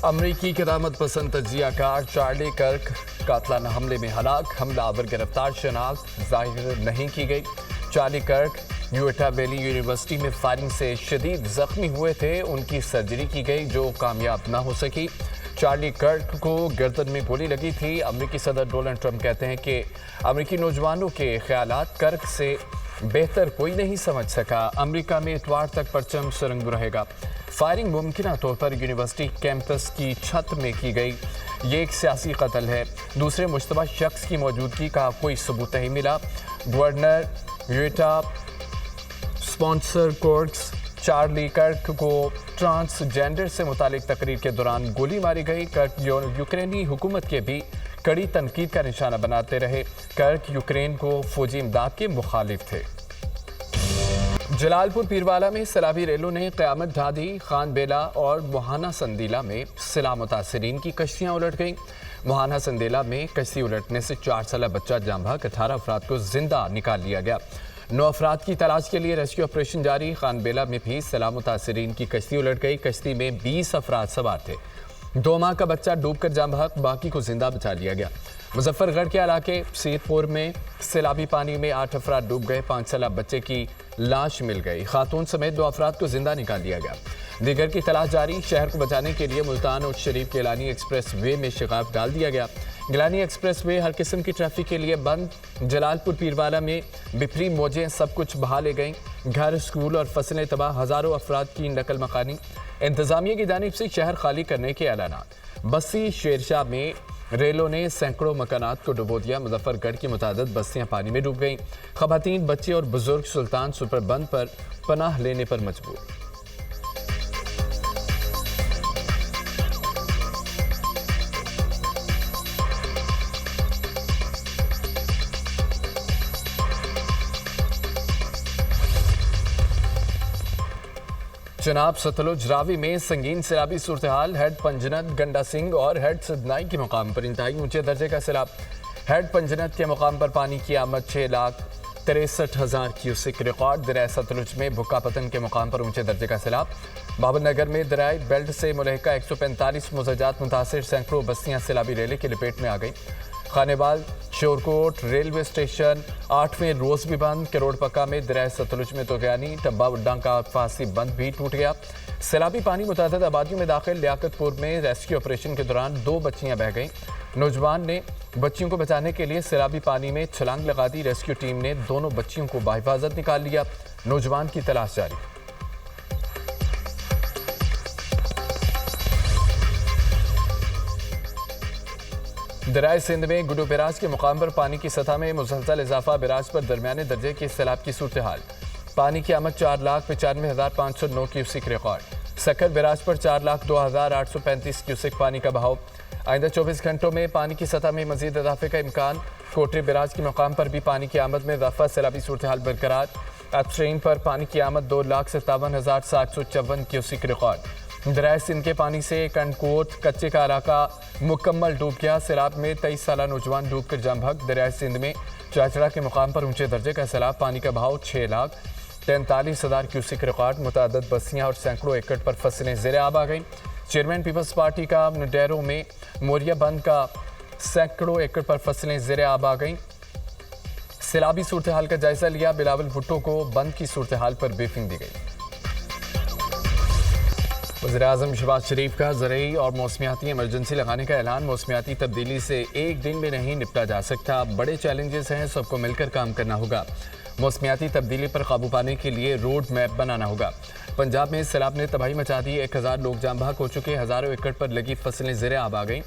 امریکی قدامت پسند تجزیہ کار چارلی کرک قاتلانہ حملے میں ہلاک، حملہ آور گرفتار شناخت ظاہر نہیں کی گئی۔ چارلی کرک یوٹا ویلی یونیورسٹی میں فائرنگ سے شدید زخمی ہوئے تھے، ان کی سرجری کی گئی جو کامیاب نہ ہو سکی۔ چارلی کرک کو گردن میں گولی لگی تھی۔ امریکی صدر ڈونلڈ ٹرمپ کہتے ہیں کہ امریکی نوجوانوں کے خیالات کرک سے بہتر کوئی نہیں سمجھ سکا۔ امریکہ میں اتوار تک پرچم سرنگ رہے گا۔ فائرنگ ممکنہ طور پر یونیورسٹی کیمپس کی چھت میں کی گئی۔ یہ ایک سیاسی قتل ہے۔ دوسرے مشتبہ شخص کی موجودگی کا کوئی ثبوت نہیں ملا۔ گورنر یوٹا اسپانسر کورٹس چارلی کرک کو ٹرانسجینڈر سے متعلق تقریر کے دوران گولی ماری گئی۔ کرک یوکرینی حکومت کے بھی کڑی تنقید کا نشانہ بناتے رہے۔ کرک یوکرین کو فوجی امداد کے مخالف تھے۔ جلال پور پیروالا میں سیلابی ریلوں نے قیامت ڈھا دی۔ خان بیلا اور موہانہ سندیلا میں سیلاب متاثرین کی کشتیاں الٹ گئیں۔ موہانہ سندیلا میں کشتی الٹنے سے 4 سالہ بچہ جاں بحق، 18 افراد کو زندہ نکال لیا گیا۔ 9 افراد کی تلاش کے لیے ریسکیو آپریشن جاری۔ خان بیلا میں بھی سیلاب متاثرین کی کشتی الٹ گئی۔ کشتی میں 20 افراد سوار تھے۔ 2 ماہ کا بچہ ڈوب کر جاں بحق، باقی کو زندہ بچا لیا گیا۔ مظفر گڑھ کے علاقے سید پور میں سیلابی پانی میں 8 افراد ڈوب گئے۔ 5 سالہ بچے کی لاش مل گئی۔ خاتون سمیت 2 افراد کو زندہ نکال لیا گیا۔ دیگر کی تلاش جاری۔ شہر کو بچانے کے لیے ملتان اور شریف گیلانی ایکسپریس وے میں شگاف ڈال دیا گیا۔ گیلانی ایکسپریس وے ہر قسم کی ٹریفک کے لیے بند۔ جلال پور پیروالا میں بپھری موجیں سب کچھ بہا لے گئیں۔ گھر، اسکول اور فصلیں تباہ، ہزاروں افراد کی نقل مکانی۔ انتظامیہ کی جانب سے شہر خالی کرنے کے اعلانات۔ بستی شیرشاہ میں ریلوں نے سینکڑوں مکانات کو ڈبو دیا۔ مظفر گڑھ کی متعدد بستیاں پانی میں ڈوب گئیں۔ خواتین، بچے اور بزرگ سلطان سپر بند پر پناہ لینے پر مجبور۔ جناب ستلج راوی میں سنگین سیلابی صورتحال۔ ہیڈ پنجنت، گنڈا سنگھ اور ہیڈ سدنائی کے مقام پر انتہائی اونچے درجے کا سیلاب۔ ہیڈ پنجنت کے مقام پر پانی کی آمد 6,63,000 کیوسک ریکارڈ۔ دریائے ستلج میں بھکا پتن کے مقام پر اونچے درجے کا سیلاب۔ بابر نگر میں دریائے بیلٹ سے ملحقہ 145 مزاجات متاثر، سینکڑوں بستیاں سیلابی ریلے کی لپیٹ میں آ گئیں۔ خانیبال شورکوٹ ریلوے اسٹیشن 8ویں روز بھی بند۔ کروڑ پکا میں دریائے ستلج میں طغیانی ٹبا وڈاں کا فاسی بند بھی ٹوٹ گیا۔ سیلابی پانی متعدد آبادیوں میں داخل۔ لیاقت پور میں ریسکیو آپریشن کے دوران 2 بچیاں بہہ گئیں۔ نوجوان نے بچیوں کو بچانے کے لیے سیلابی پانی میں چھلانگ لگا دی۔ ریسکیو ٹیم نے دونوں بچیوں کو بحفاظت نکال لیا۔ نوجوان کی تلاش جاری۔ دریائے سندھ میں گڈو بیراج کے مقام پر پانی کی سطح میں مسلسل اضافہ۔ بیراج پر درمیانے درجے کے سیلاب کی صورتحال۔ پانی کی آمد 4,95,509 کیوسک ریکارڈ۔ سکر بیراج پر 4,02,835 کیوسک پانی کا بہاؤ۔ آئندہ 24 گھنٹوں میں پانی کی سطح میں مزید اضافے کا امکان۔ کوٹری بیراج کے مقام پر بھی پانی کی آمد میں اضافہ، سیلابی صورتحال برقرار۔ اپسٹریم پر پانی کی آمد 2,57,754 کیوسک ریکارڈ۔ دریائے سندھ کے پانی سے کنڈکوٹ کچے کا علاقہ مکمل ڈوب گیا۔ سیلاب میں 23 سالہ نوجوان ڈوب کر جاں بحق۔ دریائے سندھ میں چاچڑا کے مقام پر اونچے درجے کا سیلاب۔ پانی کا بہاؤ 6,43,000 کیوسک ریکارڈ۔ متعدد بستیاں اور سینکڑوں ایکڑ پر فصلیں زیر آب آ گئیں۔ چیئرمین پیپلز پارٹی کا نڈیرو میں موریا بند کا سینکڑوں ایکڑ پر فصلیں زیر آب آ گئیں۔ سیلابی صورتحال کا جائزہ لیا۔ بلاول بھٹو کو بند کی صورتحال پر بریفنگ دی گئی۔ وزیراعظم شہباز شریف کا زرعی اور موسمیاتی ایمرجنسی لگانے کا اعلان۔ موسمیاتی تبدیلی سے ایک دن میں نہیں نپٹا جا سکتا، بڑے چیلنجز ہیں، سب کو مل کر کام کرنا ہوگا۔ موسمیاتی تبدیلی پر قابو پانے کے لیے روڈ میپ بنانا ہوگا۔ پنجاب میں سیلاب نے تباہی مچا دی، 1,000 لوگ جاں بحق ہو چکے، ہزاروں ایکڑ پر لگی فصلیں زیر آب آ گئیں۔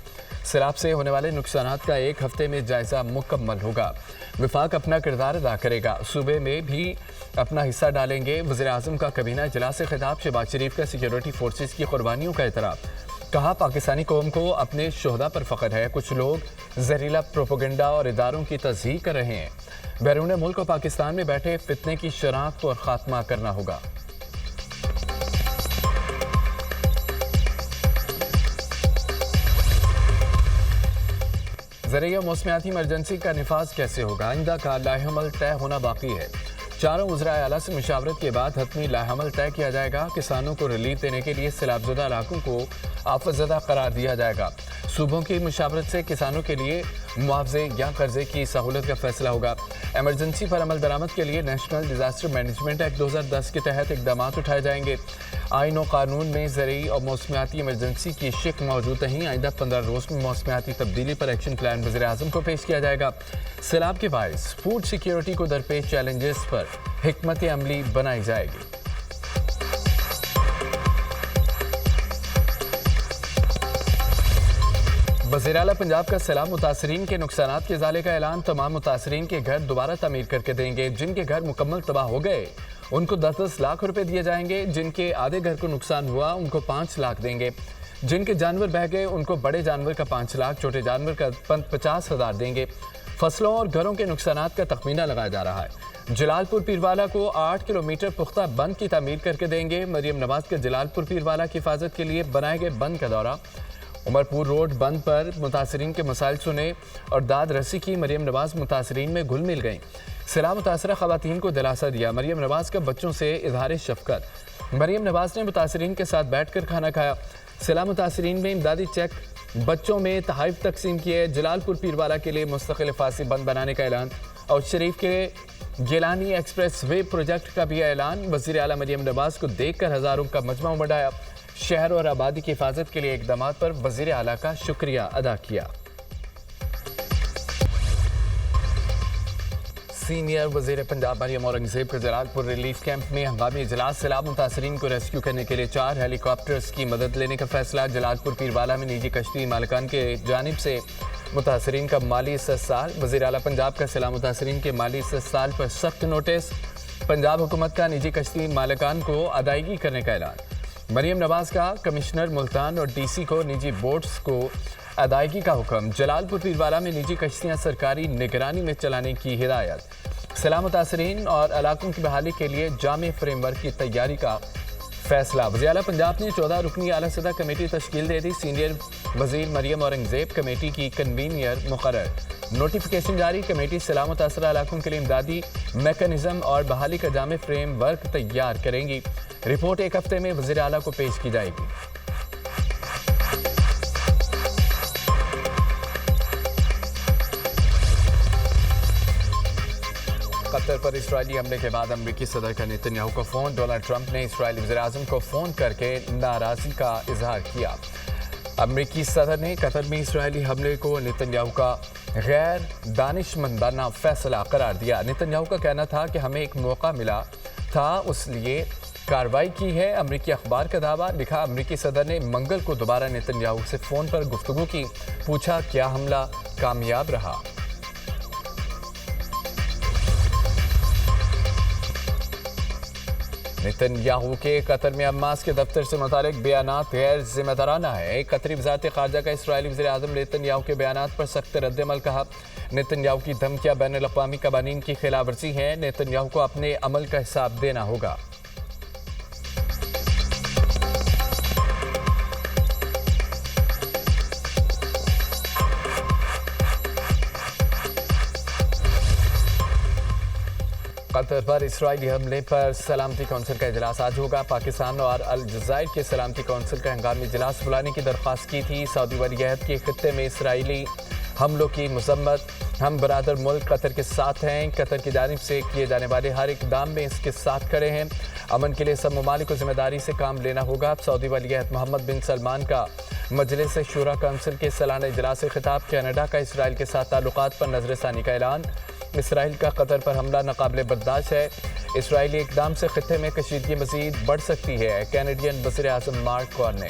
سیلاب سے ہونے والے نقصانات کا 1 ہفتے میں جائزہ مکمل ہوگا۔ وفاق اپنا کردار ادا کرے گا، صوبے میں بھی اپنا حصہ ڈالیں گے۔ وزیراعظم کا کابینہ اجلاس سے خطاب۔ شہباز شریف کا سیکیورٹی فورسز کی قربانیوں کا اعتراف۔ کہا پاکستانی قوم کو اپنے شہداء پر فخر ہے، کچھ لوگ زہریلا پروپیگنڈا اور اداروں کی تصحیح کر رہے ہیں۔ بیرون ملک اور پاکستان میں بیٹھے فتنے کی شناخت اور خاتمہ کرنا ہوگا۔ زرعی اور موسمیاتی ایمرجنسی کا نفاذ کیسے ہوگا؟ آئندہ کا لائحہ عمل طے ہونا باقی ہے۔ چاروں وزرائے اعلیٰ سے مشاورت کے بعد حتمی لائحہ عمل طے کیا جائے گا۔ کسانوں کو ریلیف دینے کے لیے سیلاب زدہ علاقوں کو آفت زدہ قرار دیا جائے گا۔ صوبوں کی مشاورت سے کسانوں کے لیے معاوضے یا قرضے کی سہولت کا فیصلہ ہوگا۔ ایمرجنسی پر عمل درآمد کے لیے نیشنل ڈیزاسٹر مینجمنٹ ایکٹ 2010 کے تحت اقدامات اٹھائے جائیں گے۔ آئین و قانون میں زرعی اور موسمیاتی ایمرجنسی کی شق موجود نہیں۔ آئندہ 15 روز میں موسمیاتی تبدیلی پر ایکشن پلان وزیر اعظم کو پیش کیا جائے گا۔ سیلاب کے باعث فوڈ سیکیورٹی کو درپیش چیلنجز پر حکمت عملی بنائی جائے گی۔ وزیر اعلیٰ پنجاب کا سیلاب متاثرین کے نقصانات کے ازالے کا اعلان۔ تمام متاثرین کے گھر دوبارہ تعمیر کر کے دیں گے۔ جن کے گھر مکمل تباہ ہو گئے ان کو 10-10 لاکھ روپے دیے جائیں گے۔ جن کے آدھے گھر کو نقصان ہوا ان کو 5 لاکھ دیں گے۔ جن کے جانور بہہ گئے ان کو بڑے جانور کا 5 لاکھ، چھوٹے جانور کا 50,000 دیں گے۔ فصلوں اور گھروں کے نقصانات کا تخمینہ لگایا جا رہا ہے۔ جلال پور پیروالا کو 8 کلومیٹر پختہ بند کی تعمیر کر کے دیں گے۔ مریم نواز کا جلال پور پیروالا کی حفاظت کے لیے بنائے گئے بند کا دورہ۔ عمرپور روڈ بند پر متاثرین کے مسائل سنے اور داد رسی کی۔ مریم نواز متاثرین میں گھل مل گئیں۔ سیلاب متاثرہ خواتین کو دلاسا دیا۔ مریم نواز کا بچوں سے اظہار شفقت۔ مریم نواز نے متاثرین کے ساتھ بیٹھ کر کھانا کھایا۔ سیلاب متاثرین میں امدادی چیک بچوں میں تحائف تقسیم کیے۔ جلال پور پیروالا کے لیے مستقل حفاظتی بند بنانے کا اعلان اور شریف کے گیلانی ایکسپریس وے پروجیکٹ کا بھی اعلان۔ وزیر اعلیٰ مریم نواز کو دیکھ کر ہزاروں کا مجمع امڑ آیا۔ شہر اور آبادی کی حفاظت کے لیے اقدامات پر وزیر اعلیٰ کا شکریہ ادا کیا۔ سینئر وزیر پنجاب مریم اورنگزیب کا جلال پور ریلیف کیمپ میں ہنگامی اجلاس۔ سیلاب متاثرین کو ریسکیو کرنے کے لیے 4 ہیلی کاپٹرز کی مدد لینے کا فیصلہ۔ جلال پور پیروالا میں نجی کشتی مالکان کے جانب سے متاثرین کا مالی استحصال۔ وزیر اعلیٰ پنجاب کا سیلاب متاثرین کے مالی استحصال پر سخت نوٹس۔ پنجاب حکومت کا نجی کشتی مالکان کو ادائیگی کرنے کا اعلان۔ مریم نواز کا کمشنر ملتان اور ڈی سی کو نجی بوٹس کو ادائیگی کا حکم۔ جلال پور پیروالا میں نجی کشتیاں سرکاری نگرانی میں چلانے کی ہدایت۔ سیلاب متاثرین اور علاقوں کی بحالی کے لیے جامع فریم ورک کی تیاری کا فیصلہ۔ وزیر اعلیٰ پنجاب نے 14 رکنی اعلیٰ سطح کمیٹی تشکیل دے دی۔ سینئر وزیر مریم اورنگزیب کمیٹی کی کنوینئر مقرر۔ نوٹیفیکیشن جاری۔ کمیٹی سیلاب متاثرہ علاقوں کے لیے امدادی میکانزم اور بحالی کا جامع فریم ورک تیار کریں گی۔ رپورٹ 1 ہفتے میں وزیر اعلیٰ کو پیش کی جائے گی۔ قطر پر اسرائیلی حملے کے بعد امریکی صدر کا نتن یاہو کا فون۔ ڈونلڈ ٹرمپ نے اسرائیلی وزیر اعظم کو فون کر کے ناراضی کا اظہار کیا۔ امریکی صدر نے قطر میں اسرائیلی حملے کو نتن یاہو کا غیر دانشمندانہ فیصلہ قرار دیا۔ نتن یاہو کا کہنا تھا کہ ہمیں ایک موقع ملا تھا اس لیے کارروائی کی ہے۔ امریکی اخبار کا دعویٰ لکھا۔ امریکی صدر نے منگل کو دوبارہ نتن یاہو سے فون پر گفتگو کی۔ پوچھا کیا حملہ کامیاب رہا۔ نتن یاہو کے قطر میں حماس کے دفتر سے متعلق بیانات غیر ذمہ دارانہ ہے۔ قطری وزارت خارجہ کا اسرائیلی وزیر اعظم نتن یاہو کے بیانات پر سخت رد عمل کہا۔ نتن یاہو کی دھمکیاں بین الاقوامی قوانین کی خلاف ورزی ہیں۔ نتن یاہو کو اپنے عمل کا حساب دینا ہوگا۔ قطر پر اسرائیلی حملے پر سلامتی کونسل کا اجلاس آج ہوگا۔ پاکستان اور الجزائر کے سلامتی کونسل کا ہنگامی اجلاس بلانے کی درخواست کی تھی۔ سعودی ولی عہد کے خطے میں اسرائیلی حملوں کی مذمت۔ ہم برادر ملک قطر کے ساتھ ہیں۔ قطر کی جانب سے کیے جانے والے ہر اقدام میں اس کے ساتھ کھڑے ہیں۔ امن کے لیے سب ممالک کو ذمہ داری سے کام لینا ہوگا۔ سعودی ولی عہد محمد بن سلمان کا مجلس شورا کونسل کے سالانہ اجلاس سے خطاب۔ کینیڈا کا اسرائیل کے ساتھ تعلقات پر نظر ثانی کا اعلان۔ اسرائیل کا قطر پر حملہ ناقابل برداشت ہے۔ اسرائیلی اقدام سے خطے میں کشیدگی مزید بڑھ سکتی ہے۔ کینیڈین وزیر اعظم مارک کارنے۔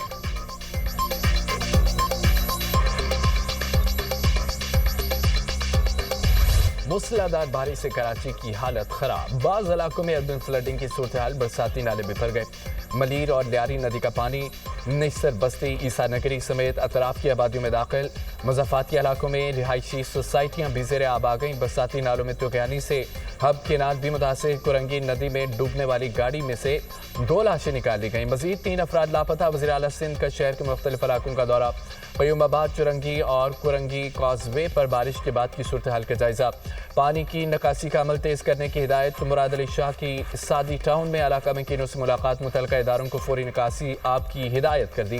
موسلادھار بارش سے کراچی کی حالت خراب۔ بعض علاقوں میں اربن فلڈنگ کی صورتحال۔ برساتی نالے بھر گئے۔ ملیر اور لیاری ندی کا پانی نشتر بستی عیسیٰ نگری سمیت اطراف کی آبادیوں میں داخل۔ مضافاتی علاقوں میں رہائشی سوسائٹیاں بھی زیر آب آ گئیں۔ برساتی نالوں میں طغیانی سے ہب کینال بھی متاثر۔ کرنگی ندی میں ڈوبنے والی گاڑی میں سے 2 لاشیں نکالی گئیں۔ مزید 3 افراد لاپتہ۔ وزیر اعلیٰ سندھ کا شہر کے مختلف علاقوں کا دورہ۔ قیوم آباد، چرنگی اور کرنگی کاز وے پر بارش کے بعد کی صورتحال کا جائزہ۔ پانی کی نکاسی کا عمل تیز کرنے کی ہدایت مراد علی شاہ کی سادی ٹاؤن میں علاقہ مکینوں سے ملاقات متعلقہ اداروں کو فوری نکاسی آپ کی ہدایت کر دی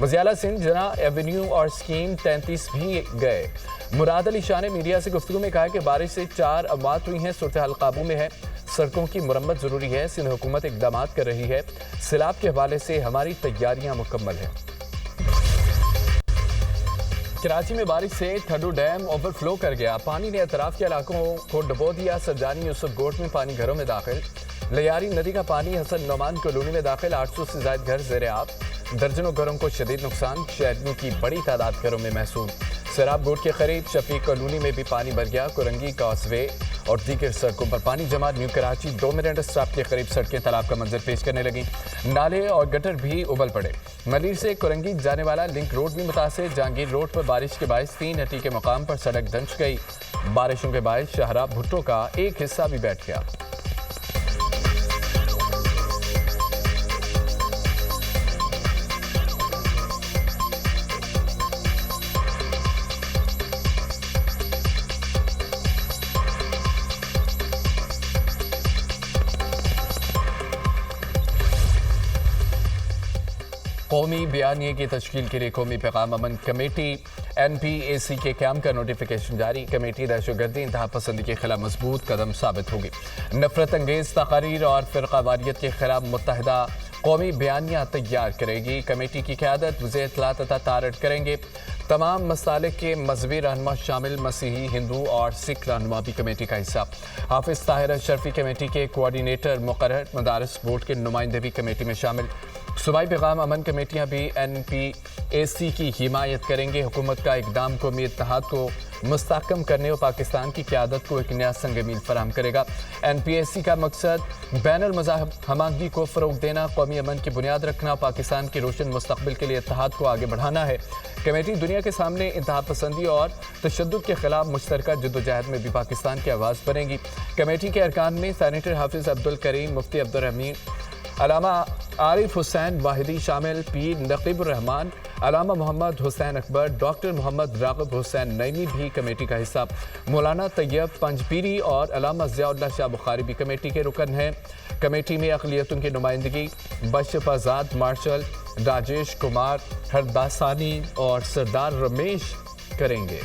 وزیر اعلیٰ سندھ جناح ایونیو اور اسکیم 33 بھی گئے مراد علی شاہ نے میڈیا سے گفتگو میں کہا کہ بارش سے 4 اموات ہوئی ہیں صورتحال قابو میں ہے سڑکوں کی مرمت ضروری ہے سندھ حکومت اقدامات کر رہی ہے سیلاب کے حوالے سے ہماری تیاریاں مکمل ہیں کراچی میں بارش سے تھڈو ڈیم اوور فلو کر گیا پانی نے اطراف کے علاقوں کو ڈبو دیا سرجانی یوسف گوٹ میں پانی گھروں میں داخل لیاری ندی کا پانی حسن نعمان کالونی میں داخل 800 سے زائد گھر زیر آب درجنوں گھروں کو شدید نقصان شہریوں کی بڑی تعداد گھروں میں محسوس سیراب گوٹ کے قریب شفیق کالونی میں بھی پانی بھر گیا کرنگی کاس وے اور دیگر سڑکوں پر پانی جمع نیو کراچی 2 منٹ اسٹاپ کے قریب سڑکیں تالاب کا منظر پیش کرنے لگیں نالے اور گٹر بھی ابل پڑے ملیر سے کرنگی جانے والا لنک روڈ بھی متاثر جہانگیر روڈ پر بارش کے باعث 3 ہٹی کے مقام پر سڑک دھنس گئی بارشوں کے باعث شاہراہ بھٹو کا ایک حصہ بھی بیٹھ گیا قومی بیانیے کی تشکیل کے لیے قومی پیغام امن کمیٹی NPAC کے قیام کا نوٹیفیکیشن جاری کمیٹی دہشت گردی انتہا پسندی کے خلاف مضبوط قدم ثابت ہوگی نفرت انگیز تقاریر اور فرقہ واریت کے خلاف متحدہ قومی بیانیہ تیار کرے گی کمیٹی کی قیادت وزیر اطلاعات عطا تارڑ کریں گے تمام مسالک کے مذہبی رہنما شامل مسیحی ہندو اور سکھ رہنما بھی کمیٹی کا حصہ حافظ طاہر اشرفی کمیٹی کے کوارڈینیٹر مقرر مدارس بورڈ کے نمائندے بھی کمیٹی میں شامل صوبائی پیغام امن کمیٹیاں بھی NPAC کی حمایت کریں گے حکومت کا اقدام قومی اتحاد کو مستحکم کرنے اور پاکستان کی قیادت کو ایک نیا سنگ میل فراہم کرے گا NPAC کا مقصد بین المذاہب ہمانگی کو فروغ دینا قومی امن کی بنیاد رکھنا پاکستان کے روشن مستقبل کے لیے اتحاد کو آگے بڑھانا ہے کمیٹی دنیا کے سامنے انتہا پسندی اور تشدد کے خلاف مشترکہ جدوجہد میں بھی پاکستان کی آواز بنے گی کمیٹی کے ارکان میں سینیٹر حافظ عبدالکریم مفتی عبدالرحمین علامہ عارف حسین واحدی شامل پیر نقیب الرحمان علامہ محمد حسین اکبر ڈاکٹر محمد راغب حسین نعیمی بھی کمیٹی کا حصہ مولانا طیب پنجپیری اور علامہ ضیاء اللہ شاہ بخاری بھی کمیٹی کے رکن ہیں کمیٹی میں اقلیتوں کی نمائندگی بشپ آزاد مارشل راجیش کمار ہرداسانی اور سردار رمیش کریں گے